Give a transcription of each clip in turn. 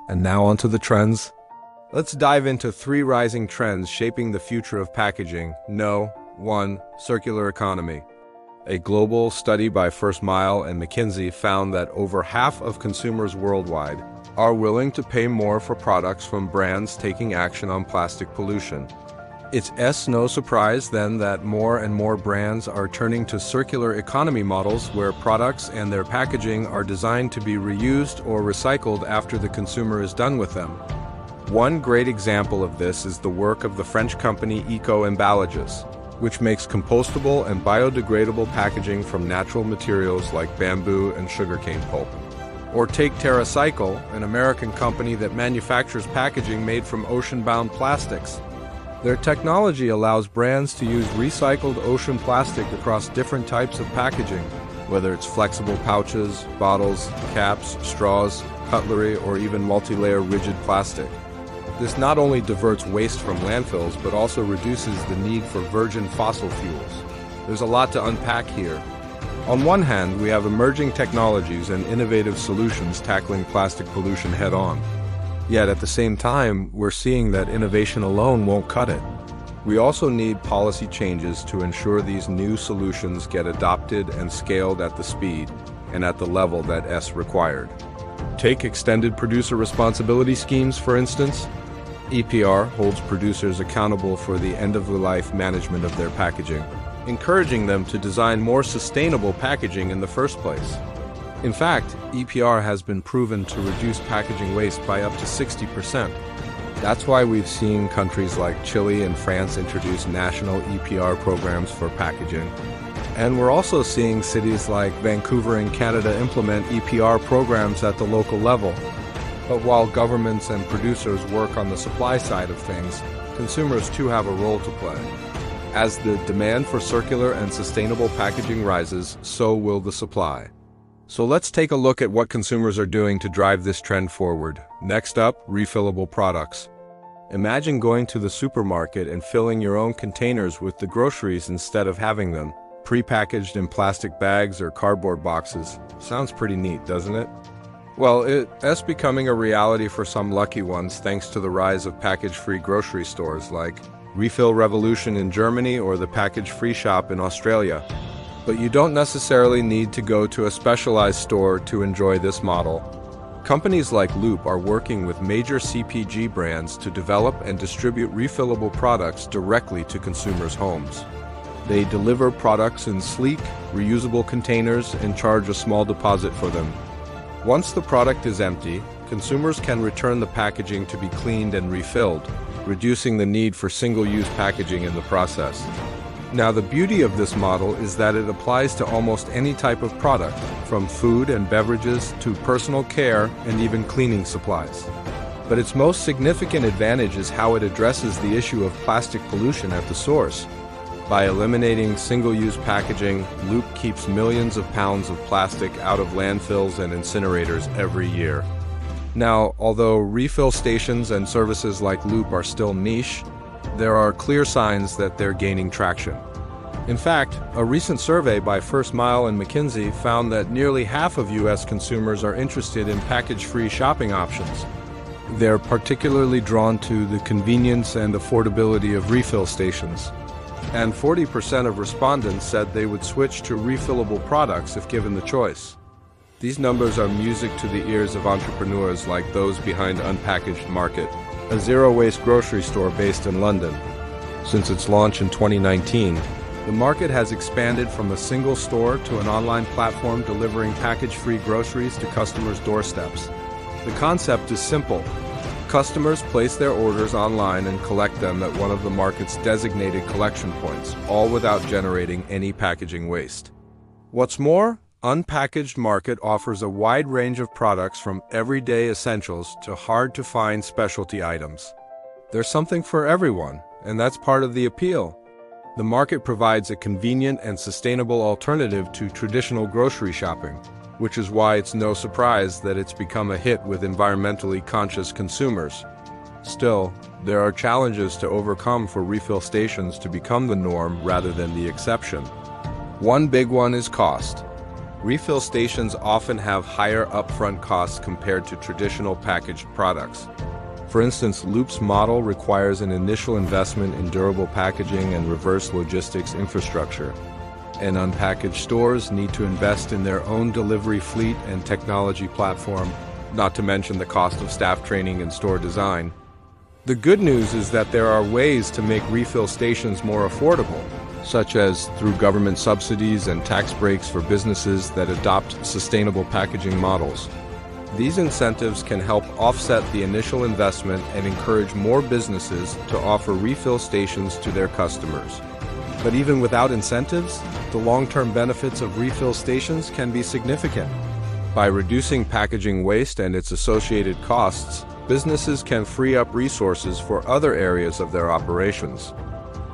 And now onto the trends. Let's dive into 3 rising trends shaping the future of packaging. 1. Circular economy. A global study by First Mile and McKinsey found that over half of consumers worldwide are willing to pay more for products from brands taking action on plastic pollution. It's no surprise then that more and more brands are turning to circular economy models where products and their packaging are designed to be reused or recycled after the consumer is done with them. One great example of this is the work of the French company Eco Emballages, which makes compostable and biodegradable packaging from natural materials like bamboo and sugarcane pulp. Or take TerraCycle, an American company that manufactures packaging made from ocean-bound plastics. Their technology allows brands to use recycled ocean plastic across different types of packaging, whether it's flexible pouches, bottles, caps, straws, cutlery, or even multi-layer rigid plastic. This not only diverts waste from landfills, but also reduces the need for virgin fossil fuels. There's a lot to unpack here. On one hand, we have emerging technologies and innovative solutions tackling plastic pollution head-on. Yet at the same time, we're seeing that innovation alone won't cut it. We also need policy changes to ensure these new solutions get adopted and scaled at the speed and at the level that is required. Take extended producer responsibility schemes, for instance. EPR holds producers accountable for the end-of-the-life management of their packaging, encouraging them to design more sustainable packaging in the first place. In fact, EPR has been proven to reduce packaging waste by up to 60%. That's why we've seen countries like Chile and France introduce national EPR programs for packaging. And we're also seeing cities like Vancouver in Canada implement EPR programs at the local level. But while governments and producers work on the supply side of things, consumers too have a role to play. As the demand for circular and sustainable packaging rises, so will the supply. So let's take a look at what consumers are doing to drive this trend forward. Next up, refillable products. Imagine going to the supermarket and filling your own containers with the groceries instead of having them prepackaged in plastic bags or cardboard boxes. Sounds pretty neat, doesn't it? Well, it's becoming a reality for some lucky ones thanks to the rise of package-free grocery stores like Refill Revolution in Germany or the Package Free Shop in Australia. But you don't necessarily need to go to a specialized store to enjoy this model. Companies like Loop are working with major CPG brands to develop and distribute refillable products directly to consumers' homes. They deliver products in sleek, reusable containers and charge a small deposit for them. Once the product is empty, consumers can return the packaging to be cleaned and refilled, reducing the need for single-use packaging in the process. Now, the beauty of this model is that it applies to almost any type of product, from food and beverages to personal care and even cleaning supplies. But its most significant advantage is how it addresses the issue of plastic pollution at the source. By eliminating single-use packaging, Loop keeps millions of pounds of plastic out of landfills and incinerators every year. Now, although refill stations and services like Loop are still niche, there are clear signs that they're gaining traction. In fact, a recent survey by First Mile and McKinsey found that nearly half of U.S. consumers are interested in package-free shopping options. They're particularly drawn to the convenience and affordability of refill stations. And 40% of respondents said they would switch to refillable products if given the choice. These numbers are music to the ears of entrepreneurs like those behind Unpackaged Market, a zero-waste grocery store based in London. Since its launch in 2019, the market has expanded from a single store to an online platform delivering package-free groceries to customers' doorsteps. The concept is simple. Customers place their orders online and collect them at one of the market's designated collection points, all without generating any packaging waste. What's more, Unpackaged Market offers a wide range of products from everyday essentials to hard-to-find specialty items. There's something for everyone, and that's part of the appeal. The market provides a convenient and sustainable alternative to traditional grocery shopping, which is why it's no surprise that it's become a hit with environmentally conscious consumers. Still, there are challenges to overcome for refill stations to become the norm rather than the exception. One big one is cost. Refill stations often have higher upfront costs compared to traditional packaged products. For instance, Loop's model requires an initial investment in durable packaging and reverse logistics infrastructure, and unpackaged stores need to invest in their own delivery fleet and technology platform, not to mention the cost of staff training and store design. The good news is that there are ways to make refill stations more affordable, such as through government subsidies and tax breaks for businesses that adopt sustainable packaging models. These incentives can help offset the initial investment and encourage more businesses to offer refill stations to their customers. But even without incentives, the long-term benefits of refill stations can be significant. By reducing packaging waste and its associated costs, businesses can free up resources for other areas of their operations.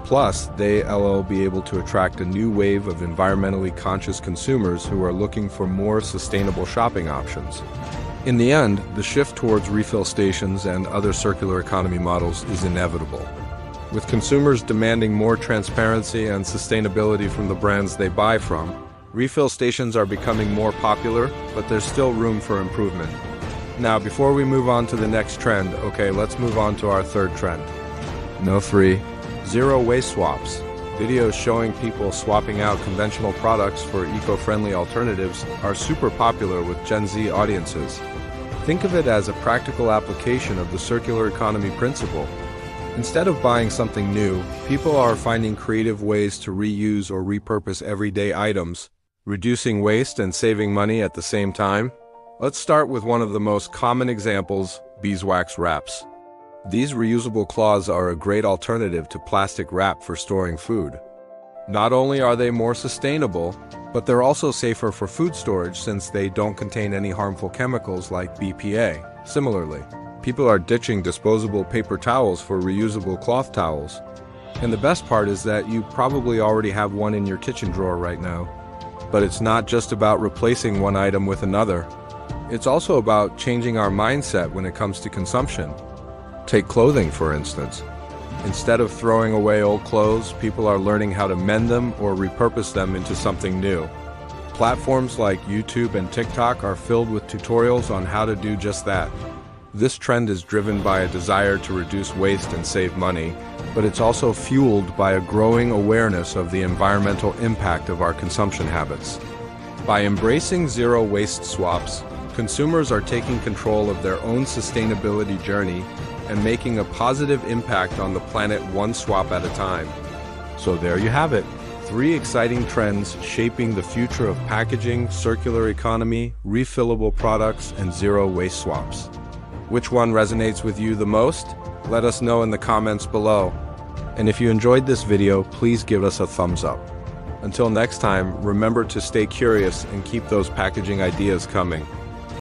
Plus, they'll be able to attract a new wave of environmentally conscious consumers who are looking for more sustainable shopping options. In the end, the shift towards refill stations and other circular economy models is inevitable. With consumers demanding more transparency and sustainability from the brands they buy from, refill stations are becoming more popular, but there's still room for improvement. Now, before we move on to the next trend, let's move on to our third trend. Zero waste swaps. Videos showing people swapping out conventional products for eco-friendly alternatives are super popular with Gen Z audiences. Think of it as a practical application of the circular economy principle. Instead of buying something new, people are finding creative ways to reuse or repurpose everyday items, reducing waste and saving money at the same time. Let's start with one of the most common examples, beeswax wraps. These reusable cloths are a great alternative to plastic wrap for storing food. Not only are they more sustainable, but they're also safer for food storage since they don't contain any harmful chemicals like BPA. Similarly, people are ditching disposable paper towels for reusable cloth towels. And the best part is that you probably already have one in your kitchen drawer right now. But it's not just about replacing one item with another. It's also about changing our mindset when it comes to consumption. Take clothing, for instance. Instead of throwing away old clothes, people are learning how to mend them or repurpose them into something new. Platforms like YouTube and TikTok are filled with tutorials on how to do just that. This trend is driven by a desire to reduce waste and save money, but it's also fueled by a growing awareness of the environmental impact of our consumption habits. By embracing zero waste swaps, consumers are taking control of their own sustainability journey and making a positive impact on the planet one swap at a time. So there you have it. 3 exciting trends shaping the future of packaging, circular economy, refillable products, and zero waste swaps. Which one resonates with you the most? Let us know in the comments below. And if you enjoyed this video, please give us a thumbs up. Until next time, remember to stay curious and keep those packaging ideas coming.